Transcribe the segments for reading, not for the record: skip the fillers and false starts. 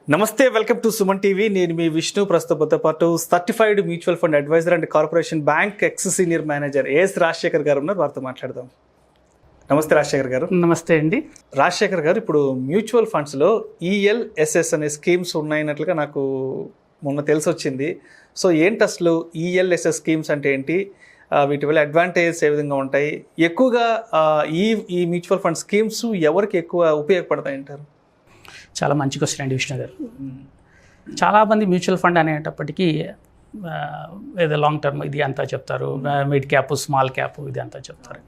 నమస్తే, welcome to Suman TV. నేను మీ విష్ణు. ప్రస్తుతంతో పాటు certified mutual fund advisor and corporation bank ex senior manager AS Rajasekhar garu ఉన్నారు. వారితో మాట్లాడదాం. నమస్తే రాజశేఖర్ గారు. నమస్తే అండి. రాజశేఖర్ గారు, ఇప్పుడు మ్యూచువల్ ఫండ్స్లో ఈఎల్ఎస్ఎస్ అనే స్కీమ్స్ ఉన్నాయన్నట్లుగా నాకు మొన్న తెలిసి వచ్చింది. సో ఏంటి అసలు ఈఎల్ఎస్ఎస్ స్కీమ్స్ అంటే ఏంటి, వీటి వల్ల అడ్వాంటేజెస్ ఏ విధంగా ఉంటాయి, ఎక్కువగా ఈ మ్యూచువల్ ఫండ్ స్కీమ్స్ ఎవరికి ఎక్కువ ఉపయోగపడతాయి అంటారు? చాలా మంచి క్వశ్చన్ అండి విష్ణు గారు. చాలామంది మ్యూచువల్ ఫండ్ అనేటప్పటికీ ఏదో లాంగ్ టర్మ్ ఇది అంతా చెప్తారు, మిడ్ క్యాప్ స్మాల్ క్యాప్ ఇది అంతా చెప్తారు.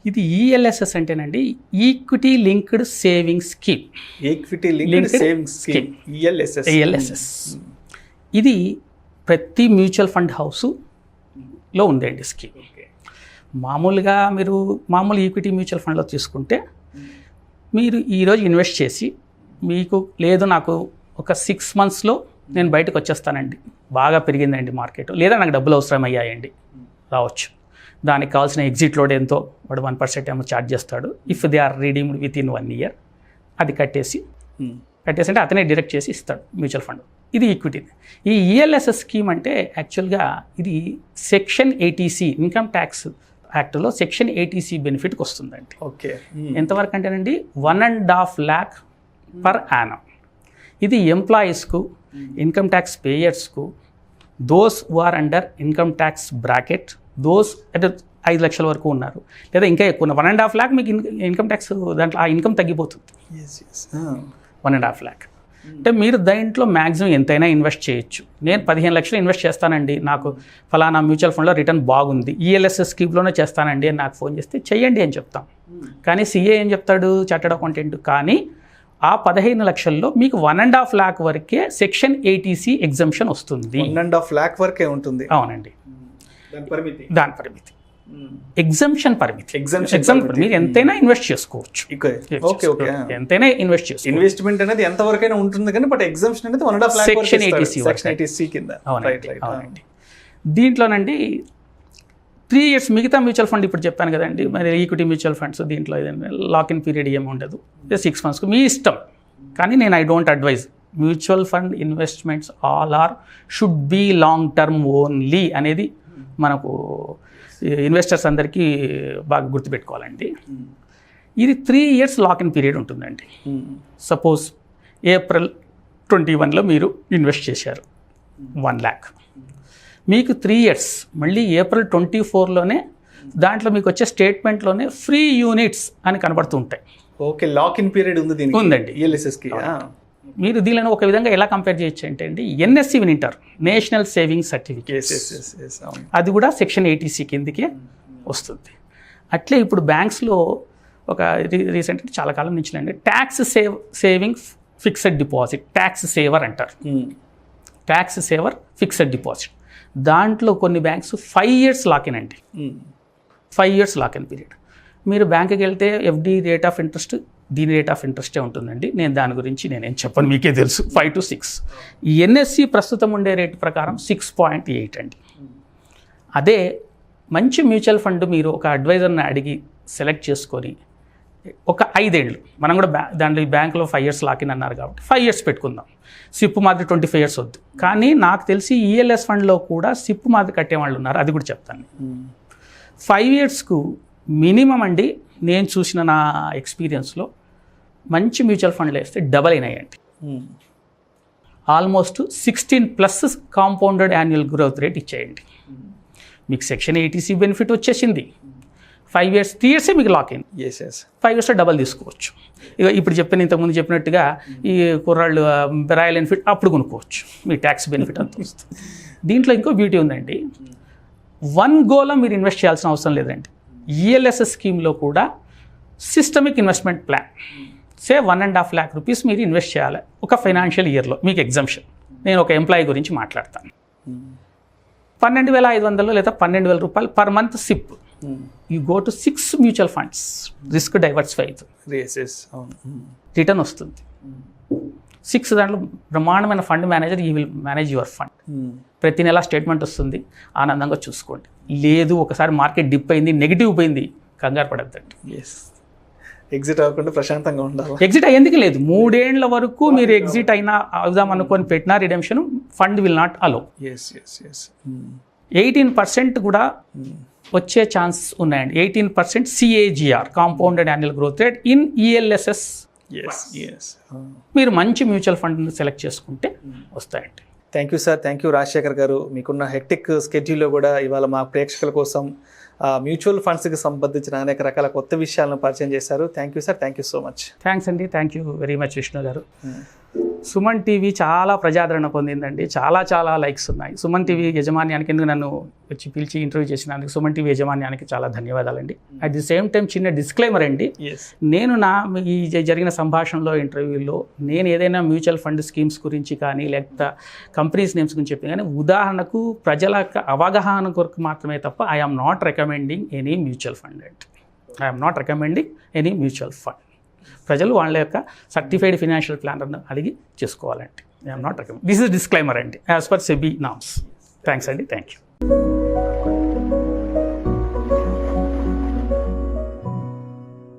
ఇది ఈఎల్ఎస్ఎస్ అంటేనండి equity linked saving scheme. Equity linked saving scheme ELSS. ఇది ప్రతి మ్యూచువల్ ఫండ్ హౌస్లో ఉందండి స్కీమ్. మామూలుగా మీరు మామూలు ఈక్విటీ మ్యూచువల్ ఫండ్లో తీసుకుంటే మీరు ఈరోజు ఇన్వెస్ట్ చేసి మీకు లేదు నాకు ఒక 6 monthsలో నేను బయటకు వచ్చేస్తానండి, బాగా పెరిగిందండి మార్కెట్, లేదా నాకు డబ్బులు అవసరం అయ్యాయండి, రావచ్చు. దానికి కావాల్సిన ఎగ్జిట్ లోడ్ ఎంతో వాడు 1% ఏమో ఛార్జ్ చేస్తాడు. If they are redeemed with in 1 year అది కట్టేసి అంటే అతనే డైరెక్ట్ చేసి ఇస్తాడు మ్యూచువల్ ఫండ్. ఇది ఈక్విటీ. ఈ ఈఎల్ఎస్ఎస్ స్కీమ్ అంటే యాక్చువల్గా ఇది సెక్షన్ 80C ఇన్కమ్ ట్యాక్స్ యాక్ట్లో సెక్షన్ 80C బెనిఫిట్కి వస్తుందండి. ఓకే. ఎంతవరకు అంటేనండి 1.5 lakh per annum. ఇది ఎంప్లాయీస్కు, ఇన్కమ్ ట్యాక్స్ పేయర్స్కు, those who are under income tax bracket, those అంటే 5 లక్షల వరకు ఉన్నారు లేదా ఇంకా ఎక్కువ ఉన్నారు. 1.5 lakh మీకు ఇన్కమ్ ట్యాక్స్ దాంట్లో ఆ ఇన్కమ్ తగ్గిపోతుంది. 1.5 lakh అంటే మీరు దాంట్లో మ్యాక్సిమం ఎంతైనా ఇన్వెస్ట్ చేయొచ్చు. నేను 15 లక్షలు ఇన్వెస్ట్ చేస్తానండి, నాకు ఫలానా మ్యూచువల్ ఫండ్లో రిటర్న్ బాగుంది, ఈఎల్ఎస్ఎస్ స్కీమ్లోనే చేస్తానండి అని నాకు ఫోన్ చేస్తే చెయ్యండి అని చెప్తాం. కానీ సిఏ ఏం చెప్తాడు, చార్టర్డ్ అకౌంటెంట్, కానీ ఆ 15 లక్షల్లో మీకు 1.5 lakh వరకే సెక్షన్ 80C ఎగ్జంప్షన్ వస్తుంది. 1.5 lakh వరకే ఉంటుంది. అవునండి, దాని పరిమితి ఎగ్జంప్షన్ పరిమితి. మీరు ఎంతైనా ఇన్వెస్ట్ చేసుకోవచ్చు, ఎంతైనా ఇన్వెస్ట్ చేసుకోవచ్చు. ఇన్వెస్ట్మెంట్ అనేది ఎంత వరకైనా ఉంటుంది కానీ బట్ ఎగ్జంప్షన్ అనేది 1.5 lakh సెక్షన్ 80C కింద. అవునండి. దీంట్లోనండి 3 years మిగతా మ్యూచువల్ ఫండ్ ఇప్పుడు చెప్పాను కదండి, మరి ఈక్విటీ మ్యూచువల్ ఫండ్స్ దీంట్లో లాక్ ఇన్ పీరియడ్ ఏమి ఉండదు, 6 months మీ ఇష్టం. కానీ నేను I don't advise. Mutual fund investments all are should be long term only అనేది మనకు ఇన్వెస్టర్స్ అందరికీ బాగా గుర్తుపెట్టుకోవాలండి. ఇది 3 years లాక్ ఇన్ పీరియడ్ ఉంటుందండి. సపోజ్ April 21లో మీరు ఇన్వెస్ట్ చేశారు 1 lakh, మీకు 3 years మళ్ళీ April 24లోనే దాంట్లో మీకు వచ్చే స్టేట్మెంట్లోనే ఫ్రీ యూనిట్స్ అని కనబడుతూ ఉంటాయి. ఓకే, లాక్ ఇన్ పీరియడ్ ఉంది ఉందండి ఈఎల్ఎస్ఎస్కి. మీరు దీనిని ఒక విధంగా ఎలా కంపేర్ చేయొచ్చు అంటే అండి, ఎన్ఎస్సి వింటారు, నేషనల్ సేవింగ్ సర్టిఫికేట్, అది కూడా సెక్షన్ 80C కిందకే వస్తుంది. అట్లే ఇప్పుడు బ్యాంక్స్లో ఒక రీసెంట్గా చాలా కాలం నుంచి అండి tax saving fixed deposit, tax saver అంటారు. ట్యాక్స్ సేవర్ ఫిక్స్డ్ డిపాజిట్ దాంట్లో కొన్ని బ్యాంక్స్ 5 years లాక్ ఇన్ అండి. 5 years లాక్ ఇన్ పీరియడ్. మీరు బ్యాంకుకి వెళ్తే ఎఫ్డి రేట్ ఆఫ్ ఇంట్రెస్ట్ దీని రేట్ ఆఫ్ ఇంట్రెస్టే ఉంటుందండి. నేను దాని గురించి నేనేం చెప్పను, మీకే తెలుసు. 5 to 6. ఈ ఎన్ఎస్సి ప్రస్తుతం ఉండే రేటు ప్రకారం 6.8 అండి. అదే మంచి మ్యూచువల్ ఫండ్ మీరు ఒక అడ్వైజర్ని అడిగి సెలెక్ట్ చేసుకొని ఒక 5 ఏళ్ళు, మనం కూడా దాంట్లో బ్యాంకులో 5 years లాకిన్ అన్నారు కాబట్టి 5 years పెట్టుకుందాం. సిప్ మాదిరి 25 years వద్దు. కానీ నాకు తెలిసి ఈఎల్ఎస్ ఫండ్లో కూడా సిప్ మాదిరి కట్టేవాళ్ళు ఉన్నారు, అది కూడా చెప్తాను. 5 yearsకు మినిమం అండి, నేను చూసిన నా ఎక్స్పీరియన్స్లో మంచి మ్యూచువల్ ఫండ్లు వేస్తే డబల్ అయినాయండి. Almost 16+ compounded annual growth rate ఇచ్చేయండి. మీకు సెక్షన్ 80C బెనిఫిట్ వచ్చేసింది. 5 years 3 years మీకు లాక్ ఇన్. 5 yearsలో డబల్ తీసుకోవచ్చు. ఇక ఇప్పుడు ఇంతకుముందు చెప్పినట్టుగా ఈ కుర్రాళ్ళు రాయల్ ఎన్ఫీల్డ్ అప్పుడు కొనుక్కోవచ్చు, మీ ట్యాక్స్ బెనిఫిట్ అంత వస్తుంది. దీంట్లో ఇంకో బ్యూటీ ఉందండి, 1 goలో మీరు ఇన్వెస్ట్ చేయాల్సిన అవసరం లేదండి. ఈఎల్ఎస్ఎస్ స్కీమ్లో కూడా సిస్టమిక్ ఇన్వెస్ట్మెంట్ ప్లాన్, సే 1.5 lakh rupees మీరు ఇన్వెస్ట్ చేయాలి ఒక ఫైనాన్షియల్ ఇయర్లో, మీకు ఎగ్జంప్షన్. నేను ఒక ఎంప్లాయీ గురించి మాట్లాడతాను. 12,500 లేదా 12,000 రూపాయలు per month SIP. You go to 6 mutual funds, risk diversify return వస్తుంది. 6 దాంట్లో బ్రహ్మాండమైన ఫండ్ మేనేజర్, ఈ విల్ మేనేజ్ యువర్ ఫండ్. ప్రతి నెల స్టేట్మెంట్ వస్తుంది, ఆనందంగా చూసుకోండి. లేదు ఒకసారి మార్కెట్ డిప్ అయింది, నెగిటివ్ పోయింది, కంగారు పడద్దండి. ఎగ్జిట్ అవ్వకుండా ప్రశాంతంగా ఉండాలి. ఎగ్జిట్ అయ్యేందుకు లేదు, 3 ఏళ్ల వరకు మీరు ఎగ్జిట్ అయినా అవుదాం అనుకొని పెట్టినా redemption fund will not allow. 18% కూడా వచ్చే ఛాన్స్ ఉన్నాయండి. 18% CAGR compounded annual growth rate in ELSS. మీరు మంచి మ్యూచువల్ ఫండ్ సెలెక్ట్ చేసుకుంటే వస్తాయండి. Thank you sir, thank you Rajasekhar garu. మీకున్న హెక్టిక్ స్కెడ్యూల్లో కూడా ఇవాళ మా ప్రేక్షకుల కోసం మ్యూచువల్ ఫండ్స్కి సంబంధించిన అనేక రకాల కొత్త విషయాలను పరిచయం చేశారు. Thank you sir, thank you so much. Thanks అండి, thank you very much Vishnu garu. Suman TV చాలా ప్రజాదరణ పొందిందండి, చాలా లైక్స్ ఉన్నాయి. సుమన్ టీవీ యజమాన్యానికి ఎందుకు నన్ను వచ్చి పిలిచి ఇంటర్వ్యూ చేసినందుకు సుమన్ టీవీ యజమాన్యానికి చాలా ధన్యవాదాలండి. అట్ ది సేమ్ టైం చిన్న డిస్క్లైమర్ అండి, నేను ఈ జరిగిన సంభాషణలో ఇంటర్వ్యూలో నేను ఏదైనా మ్యూచువల్ ఫండ్ స్కీమ్స్ గురించి కానీ లేకపోతే కంపెనీస్ నేమ్స్ గురించి చెప్పిన కానీ ఉదాహరణకు ప్రజల అవగాహన కొరకు మాత్రమే తప్ప I am not recommending any mutual fund అండి. I'm not recommending any mutual fund. ప్రజలు వాళ్ళ యొక్క సర్టిఫైడ్ ఫైనాన్షియల్ ప్లానర్ను అడిగి చేసుకోవాలండి. I'm not recommend. This is disclaimer అండి as per SEBI norms. Thanks అండి, థ్యాంక్ యూ.